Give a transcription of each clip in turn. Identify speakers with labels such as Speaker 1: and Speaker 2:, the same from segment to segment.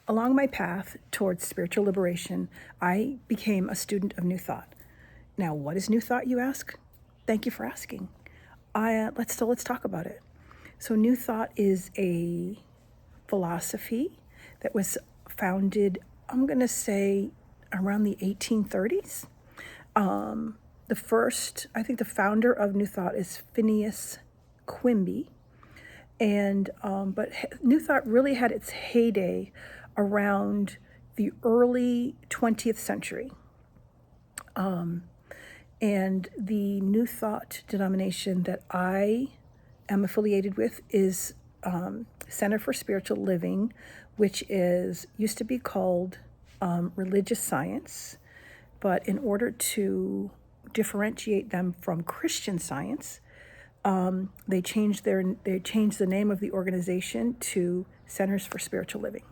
Speaker 1: Along my path towards spiritual liberation, I became a student of New Thought. Now, what is New Thought, you ask? Thank you for asking. Let's talk about it. So, New Thought is a philosophy that was founded, I'm going to say, around the 1830s. The founder of New Thought is Phineas Quimby, but New Thought really had its heyday around the early 20th century. And the New Thought denomination that I am affiliated with is Center for Spiritual Living, which used to be called Religious Science. But in order to differentiate them from Christian Science, they changed the name of the organization to Centers for Spiritual Living.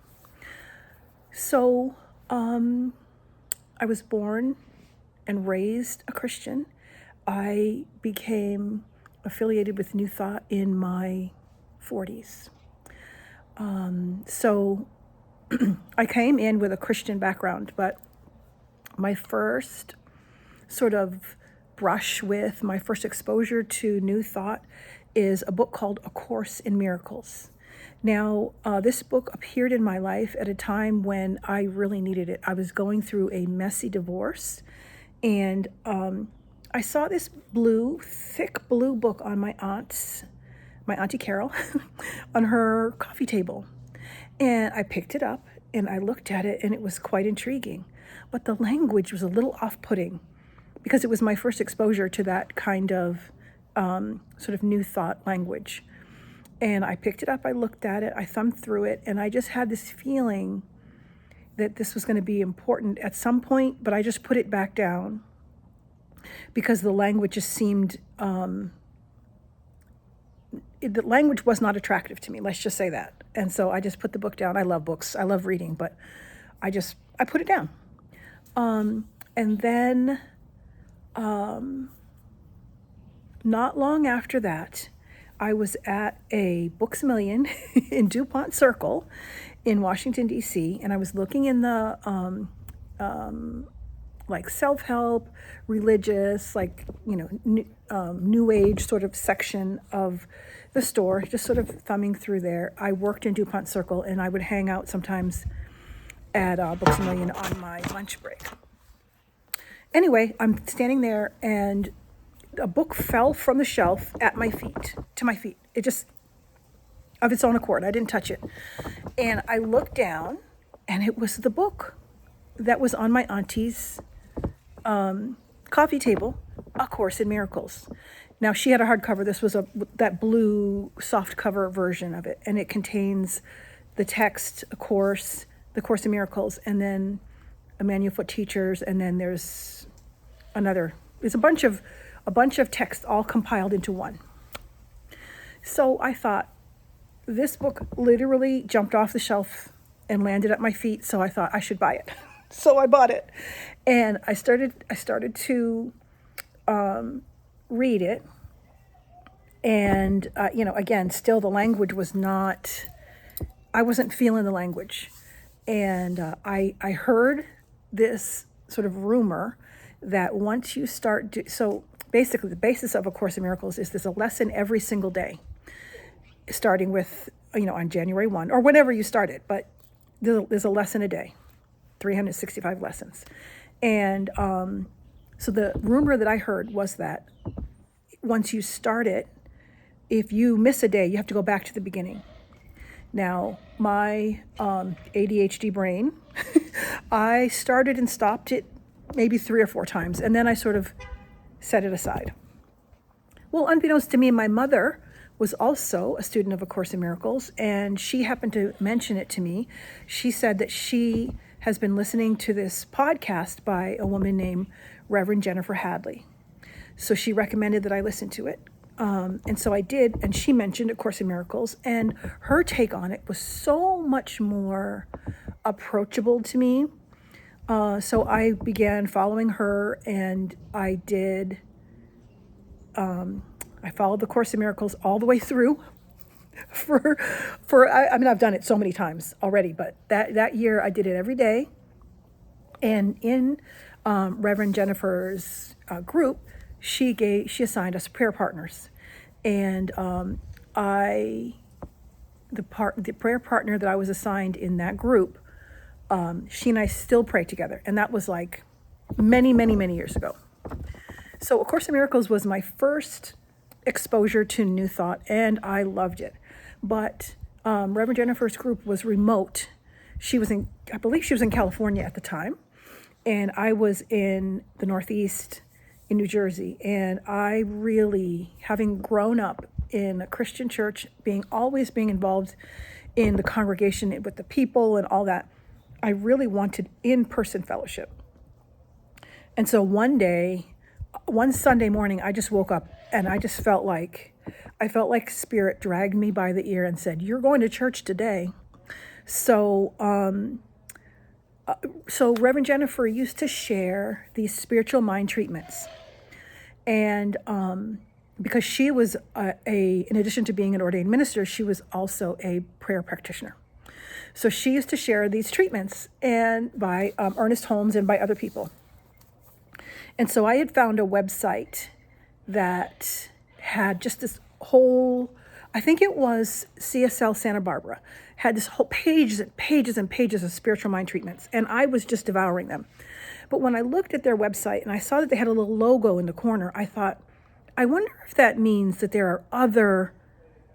Speaker 1: So I was born and raised a Christian. I became affiliated with New Thought in my 40s. So I came in with a Christian background, but my first sort of brush with, my first exposure to New Thought is a book called A Course in Miracles. Now, this book appeared in my life at a time when I really needed it. I was going through a messy divorce, and I saw this thick blue book on my Auntie Carol, on her coffee table. And I picked it up and I looked at it, and it was quite intriguing. But the language was a little off-putting because it was my first exposure to that kind of sort of New Thought language. And I picked it up, I looked at it, I thumbed through it, and I just had this feeling that this was going to be important at some point, but I just put it back down because the language just seemed, the language was not attractive to me, let's just say that. And so I just put the book down. I love books, I love reading, but I put it down. And then not long after that, I was at a Books A Million in DuPont Circle in Washington, D.C., and I was looking in the like self-help, religious, new age sort of section of the store, just sort of thumbing through there. I worked in DuPont Circle, and I would hang out sometimes at Books A Million on my lunch break. Anyway, I'm standing there, and a book fell from the shelf to my feet. It just, of its own accord, I didn't touch it. And I looked down, and it was the book that was on my auntie's coffee table, A Course in Miracles. Now, she had a hardcover. This was that blue soft cover version of it, and it contains the text, the Course in Miracles, and then a manual for teachers, and then there's a bunch of text all compiled into one. So I thought, this book literally jumped off the shelf and landed at my feet, so I thought I should buy it. So I bought it, and I started to read it, and again, still the language was not, I wasn't feeling the language, and I heard this sort of rumor that once you start so basically the basis of A Course in Miracles is there's a lesson every single day, starting with on January 1 or whenever you start it, but there's a lesson a day, 365 lessons. And so the rumor that I heard was that once you start it, if you miss a day, you have to go back to the beginning. Now, my ADHD brain, I started and stopped it maybe 3 or 4 times, and then I sort of set it aside. Well, unbeknownst to me, my mother was also a student of A Course in Miracles, and she happened to mention it to me. She said that she has been listening to this podcast by a woman named Reverend Jennifer Hadley. So she recommended that I listen to it. And so I did, and she mentioned A Course in Miracles, and her take on it was so much more approachable to me. So I began following her, and I followed the Course in Miracles all the way through. I mean, I've done it so many times already, but that year I did it every day. And in Reverend Jennifer's group, she assigned us prayer partners, and I the prayer partner that I was assigned in that group, she and I still pray together, and that was like many, many, many years ago. So A Course in Miracles was my first exposure to New Thought, and I loved it. But Reverend Jennifer's group was remote. I believe she was in California at the time, and I was in the Northeast in New Jersey. And I really, having grown up in a Christian church, always being involved in the congregation with the people and all that, I really wanted in-person fellowship. And so one Sunday morning, I just woke up and I felt like Spirit dragged me by the ear and said, "You're going to church today." So Reverend Jennifer used to share these spiritual mind treatments. And because she was in addition to being an ordained minister, she was also a prayer practitioner. So she used to share these treatments, and by Ernest Holmes and by other people. And so I had found a website that had just this whole, I think it was CSL Santa Barbara, had this whole pages and pages and pages of spiritual mind treatments, and I was just devouring them. But when I looked at their website and I saw that they had a little logo in the corner, I thought, I wonder if that means that there are other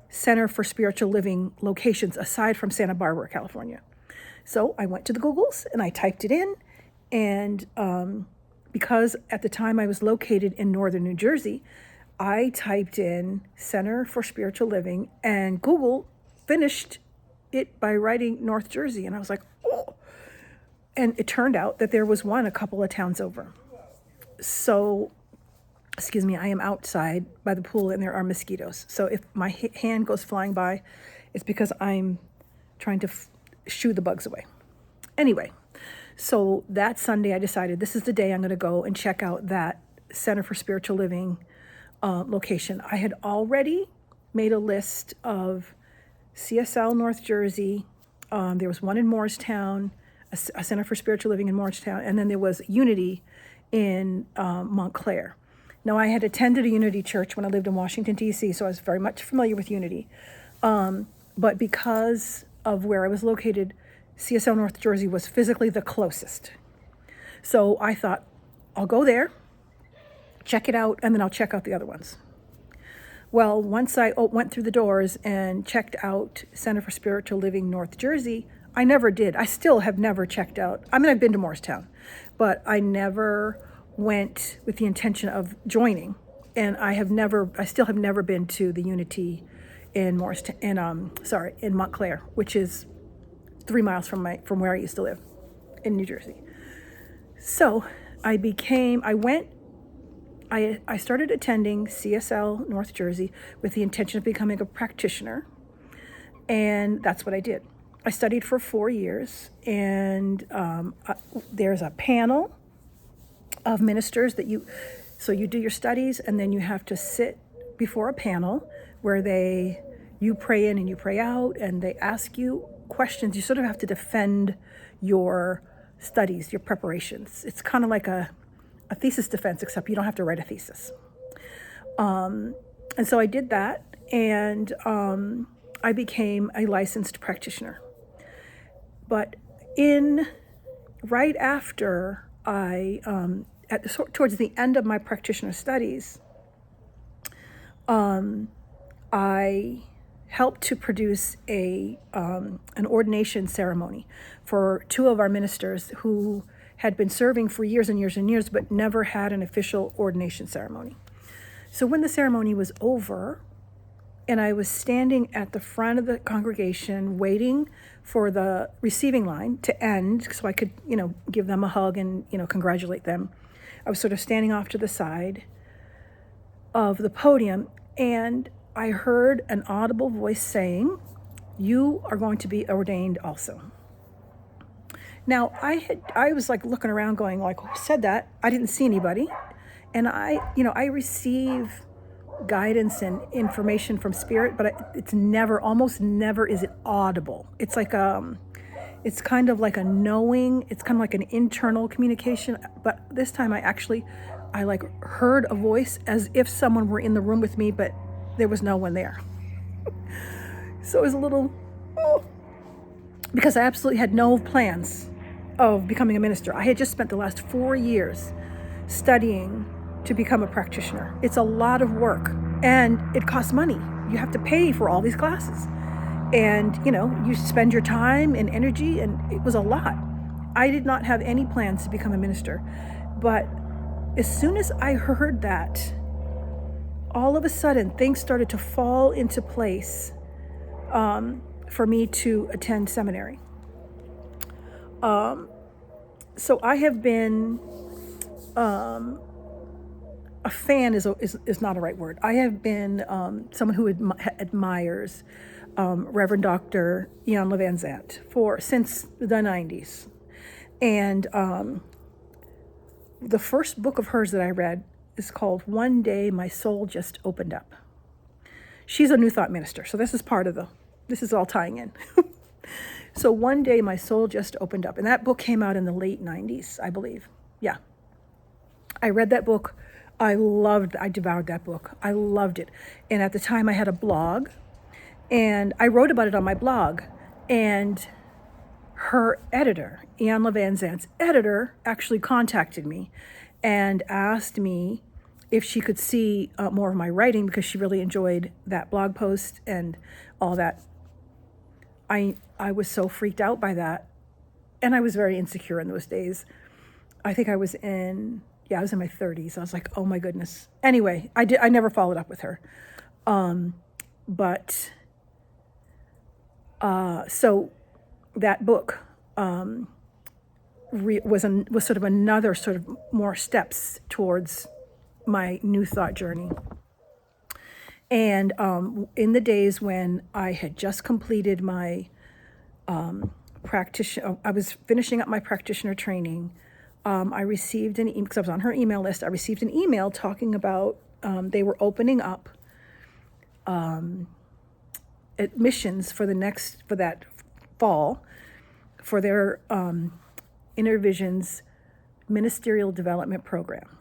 Speaker 1: Center for Spiritual Living locations aside from Santa Barbara, California. So I went to the Googles and I typed it in, and because at the time I was located in northern New Jersey, I typed in Center for Spiritual Living, and Google finished it by writing North Jersey. And I was like, oh. And it turned out that there was one a couple of towns over. So, excuse me, I am outside by the pool and there are mosquitoes. So if my hand goes flying by, it's because I'm trying to shoo the bugs away. Anyway, so that Sunday I decided this is the day I'm going to go and check out that Center for Spiritual Living location. I had already made a list of CSL North Jersey. There was one in Morristown, a Center for Spiritual Living in Morristown, and then there was Unity in Montclair. Now, I had attended a Unity church when I lived in Washington, D.C., so I was very much familiar with Unity. But because of where I was located, CSL North Jersey was physically the closest. So I thought, I'll go there, check it out, and then I'll check out the other ones. Well, once I went through the doors and checked out Center for Spiritual Living North Jersey, I never did. I still have never checked out. I mean, I've been to Morristown, but I never went with the intention of joining. And I still have never been to the Unity in in Montclair, which is 3 miles from where I used to live in New Jersey. So I started attending CSL North Jersey with the intention of becoming a practitioner, and that's what I did. I studied for 4 years, and there's a panel of ministers so you do your studies, and then you have to sit before a panel where you pray in and you pray out, and they ask you questions. You sort of have to defend your studies, your preparations. It's kind of like a thesis defense, except you don't have to write a thesis. And so I did that, and I became a licensed practitioner. But right after towards the end of my practitioner studies, I helped to produce an ordination ceremony for 2 of our ministers who had been serving for years and years and years, but never had an official ordination ceremony. So when the ceremony was over, and I was standing at the front of the congregation waiting for the receiving line to end so I could, give them a hug and, congratulate them, I was sort of standing off to the side of the podium, and I heard an audible voice saying, "You are going to be ordained also." Now, I was like looking around going like, who said that? I didn't see anybody. And I receive guidance and information from spirit, but it's never, almost never is it audible. It's like it's kind of like a knowing, it's kind of like an internal communication, but this time I like heard a voice as if someone were in the room with me, but there was no one there. So it was a little, because I absolutely had no plans of becoming a minister. I had just spent the last 4 years studying to become a practitioner. It's a lot of work and it costs money. You have to pay for all these classes. And, you spend your time and energy, and it was a lot. I did not have any plans to become a minister. But as soon as I heard that, all of a sudden things started to fall into place for me to attend seminary. So I have been a fan is not a right word. I have been someone who admires Reverend Dr. Ian Van Zandt since the 90s. And the first book of hers that I read is called One Day My Soul Just Opened Up. She's a New Thought minister, so this is all tying in. So One Day My Soul Just Opened Up. And that book came out in the late 90s, I believe. Yeah. I read that book. I devoured that book. I loved it. And at the time I had a blog, and I wrote about it on my blog. And her editor, Ian Van Zandt's editor, actually contacted me and asked me if she could see more of my writing, because she really enjoyed that blog post and all that. I was so freaked out by that. And I was very insecure in those days. I think I was in my 30s. I was like, oh my goodness. Anyway, I never followed up with her. So that book was sort of another sort of more steps towards my New Thought journey. And in the days when I had just completed my I was finishing up my practitioner training, I received an email, because I was on her email list. I received an email talking about they were opening up admissions for that fall for their InnerVisions Ministerial Development Program.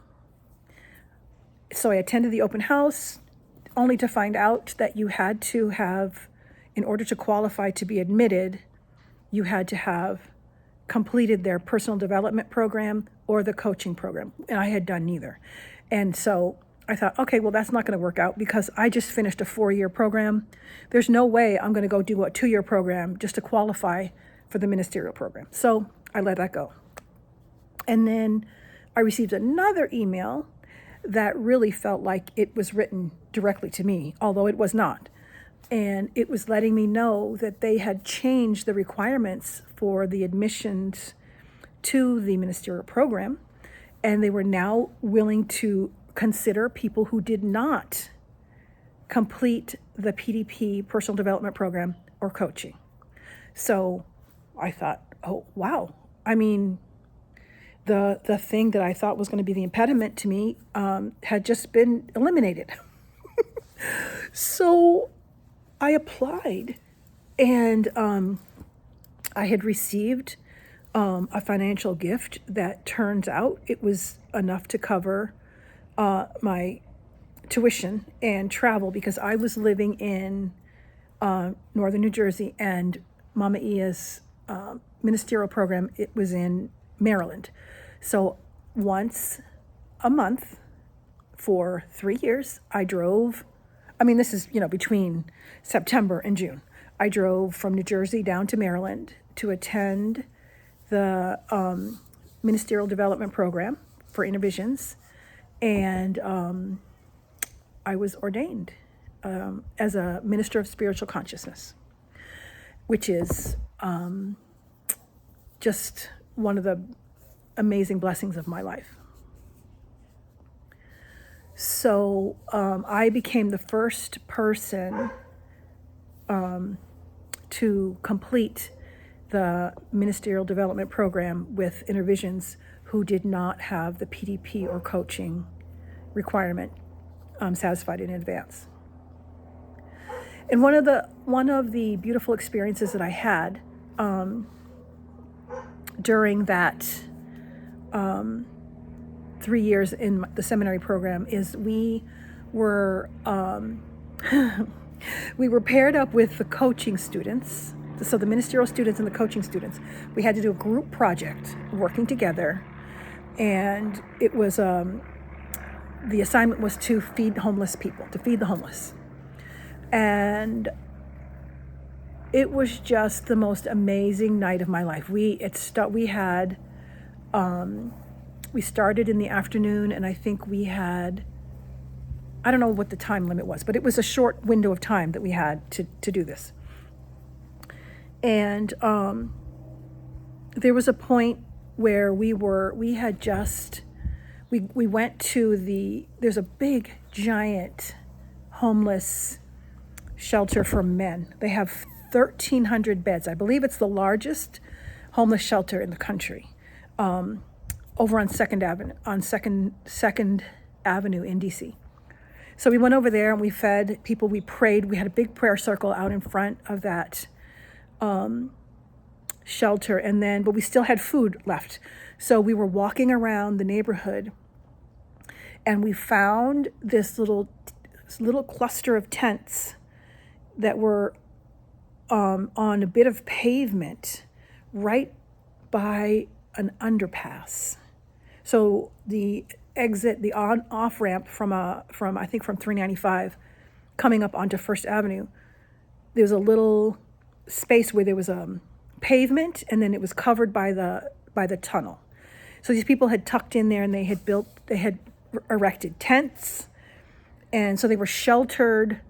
Speaker 1: So I attended the open house, only to find out that you had to have, in order to qualify to be admitted, you had to have completed their personal development program or the coaching program. And I had done neither. And so I thought, okay, well, that's not going to work out, because I just finished a 4-year program. There's no way I'm going to go do a 2-year program just to qualify for the ministerial program. So I let that go. And then I received another email that really felt like it was written directly to me, although it was not. And it was letting me know that they had changed the requirements for the admissions to the ministerial program, and they were now willing to consider people who did not complete the PDP, personal development program, or coaching. So I thought, oh, wow. I mean, the thing that I thought was going to be the impediment to me had just been eliminated. So I applied, and I had received a financial gift that turns out it was enough to cover my tuition and travel, because I was living in northern New Jersey, and Mama Ia's ministerial program, it was in Maryland. So once a month for 3 years, I drove. I mean, this is, between September and June. I drove from New Jersey down to Maryland to attend the ministerial development program for InnerVisions. And I was ordained as a minister of spiritual consciousness, which is just one of the amazing blessings of my life. So I became the first person to complete the ministerial development program with InnerVisions who did not have the PDP or coaching requirement satisfied in advance. And one of the beautiful experiences that I had during that 3 years in the seminary program is we were we were paired up with the coaching students. So the ministerial students and the coaching students, we had to do a group project working together, and it was the assignment was to feed homeless people, to feed the homeless. And it was just the most amazing night of my life. We started in the afternoon, and I think we had, I don't know what the time limit was, but it was a short window of time that we had to do this. And there was a point where we went to there's a big, giant homeless shelter for men. They have 1,300 beds. I believe it's the largest homeless shelter in the country, over on Second Avenue in DC. So we went over there and we fed people. We prayed. We had a big prayer circle out in front of that shelter, but we still had food left. So we were walking around the neighborhood, and we found this little cluster of tents that were on a bit of pavement right by an underpass. So the exit, the on-off ramp from 395 coming up onto First Avenue, there was a little space where there was pavement, and then it was covered by the tunnel. So these people had tucked in there, and they had erected tents, and so they were sheltered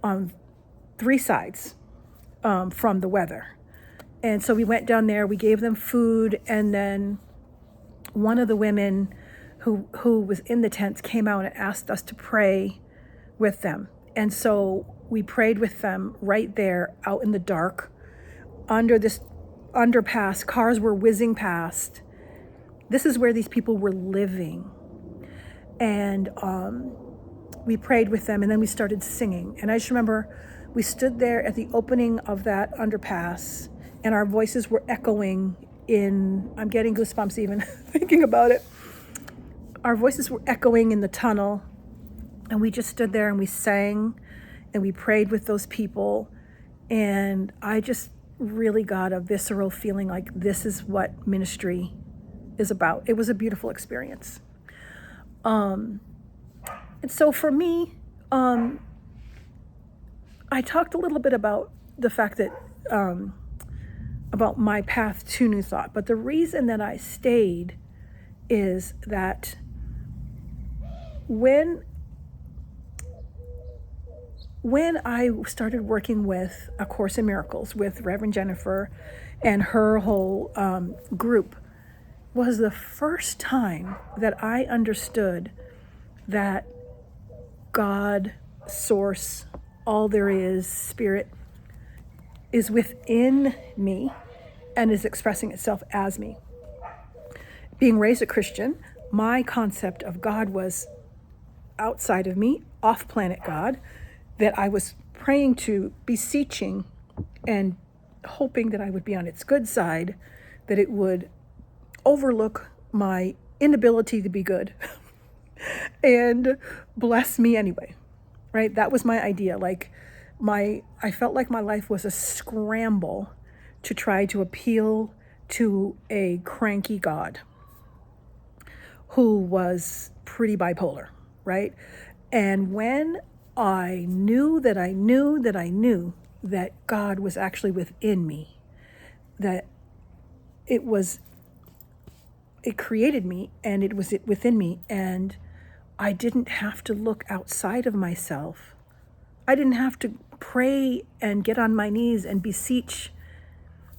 Speaker 1: on 3 sides from the weather. And so we went down there, we gave them food, and then one of the women who was in the tents came out and asked us to pray with them. And so we prayed with them right there out in the dark under this underpass. Cars were whizzing past. This is where these people were living. And we prayed with them, and then we started singing. And I just remember we stood there at the opening of that underpass, and our voices were echoing I'm getting goosebumps even thinking about it. Our voices were echoing in the tunnel, and we just stood there and we sang and we prayed with those people. And I just really got a visceral feeling like this is what ministry is about. It was a beautiful experience. And so for me, I talked a little bit about the fact that, about my path to New Thought. But the reason that I stayed is that when I started working with A Course in Miracles with Reverend Jennifer and her whole group, was the first time that I understood that God, Source, all there is, Spirit, is within me and is expressing itself as me. Being raised a Christian, my concept of God was outside of me, off-planet God, that I was praying to, beseeching, and hoping that I would be on its good side, that it would overlook my inability to be good and bless me anyway, right? That was my idea. I felt like my life was a scramble to try to appeal to a cranky God who was pretty bipolar, right? And when I knew that I knew that I knew that God was actually within me, that it created me and it was within me, and I didn't have to look outside of myself. I didn't have to pray and get on my knees and beseech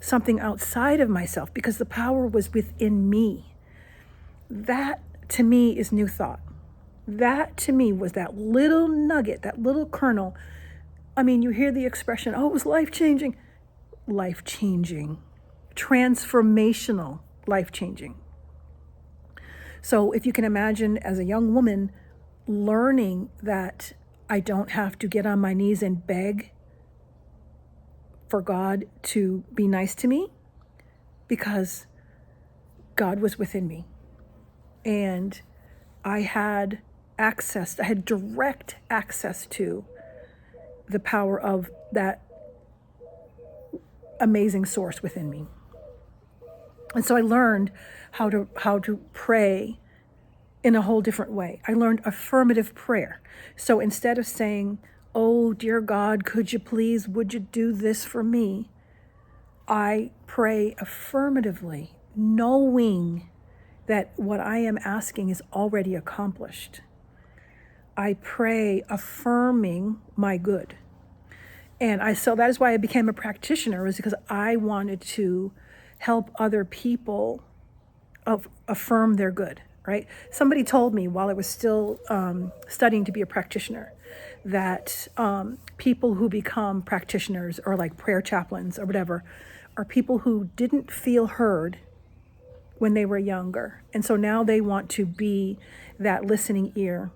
Speaker 1: something outside of myself because the power was within me. That to me is New Thought. That to me was that little nugget, that little kernel. I mean, you hear the expression, oh, it was life-changing. Life-changing. Transformational, life-changing. So if you can imagine as a young woman learning that I don't have to get on my knees and beg for God to be nice to me, because God was within me. And I had direct access to the power of that amazing source within me. And so I learned how to pray in a whole different way. I learned affirmative prayer. So instead of saying, "Oh, dear God, would you do this for me?" I pray affirmatively, knowing that what I am asking is already accomplished. I pray affirming my good. And so that is why I became a practitioner, was because I wanted to help other people affirm their good, right? Somebody told me while I was still studying to be a practitioner that people who become practitioners or like prayer chaplains or whatever are people who didn't feel heard when they were younger. And so now they want to be that listening ear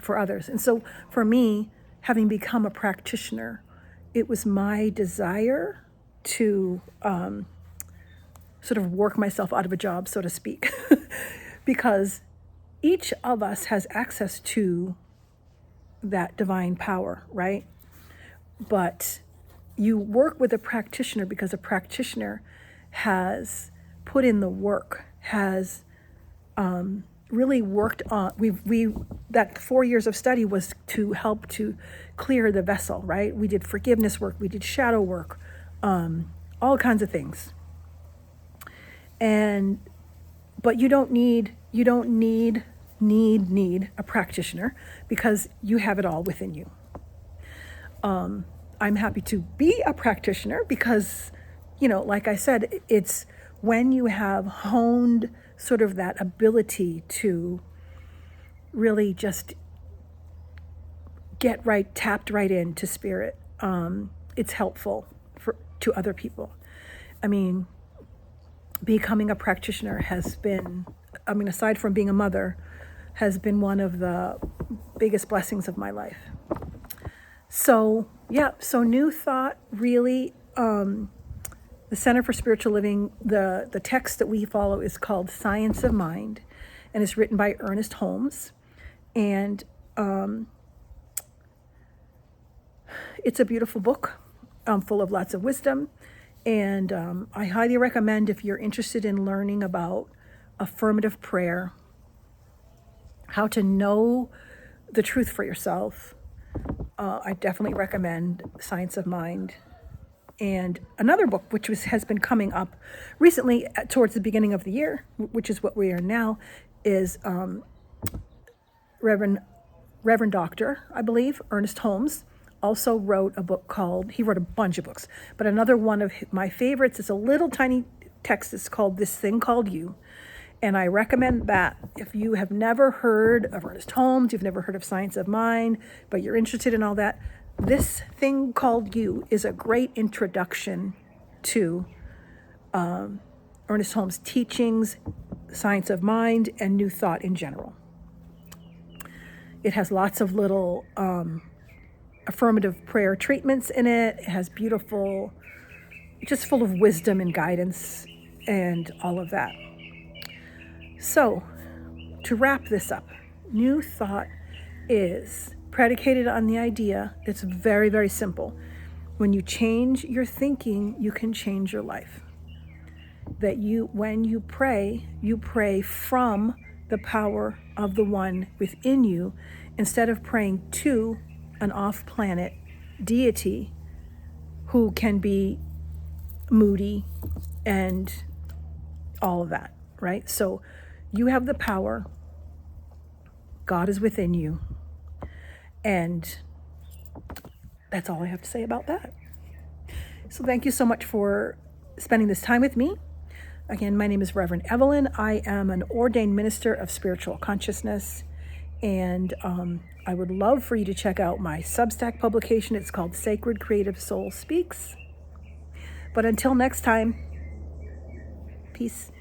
Speaker 1: for others. And so for me, having become a practitioner, it was my desire to sort of work myself out of a job, so to speak, because each of us has access to that divine power, right? But you work with a practitioner because a practitioner has put in the work, has really worked on, that 4 years of study was to help to clear the vessel, right? We did forgiveness work, we did shadow work, all kinds of things. But you don't need a practitioner, because you have it all within you. I'm happy to be a practitioner because, like I said, it's when you have honed sort of that ability to really just tapped right into spirit, it's helpful to other people. I mean, becoming a practitioner has been, aside from being a mother, has been one of the biggest blessings of my life. So New Thought, really, the Center for Spiritual Living, the text that we follow is called Science of Mind, and it's written by Ernest Holmes. And it's a beautiful book, full of lots of wisdom. And I highly recommend, if you're interested in learning about affirmative prayer, how to know the truth for yourself, I definitely recommend Science of Mind. And another book, which has been coming up recently towards the beginning of the year, which is what we are now, is Reverend Dr., I believe, Ernest Holmes, also wrote a book he wrote a bunch of books, but another one of my favorites is a little tiny text. It's called This Thing Called You. And I recommend that if you have never heard of Ernest Holmes, you've never heard of Science of Mind, but you're interested in all that, This Thing Called You is a great introduction to Ernest Holmes' teachings, Science of Mind, and New Thought in general. It has lots of little affirmative prayer treatments in it. It has beautiful, just full of wisdom and guidance and all of that. So, to wrap this up, New Thought is predicated on the idea that's very, very simple. When you change your thinking, you can change your life. That when you pray from the power of the one within you, instead of praying to an off-planet deity who can be moody and all of that, right? So you have the power. God is within you. And that's all I have to say about that. So thank you so much for spending this time with me. Again, my name is Reverend Evelyn. I am an ordained minister of spiritual consciousness. And I would love for you to check out my Substack publication. It's called Sacred Creative Soul Speaks. But until next time, peace.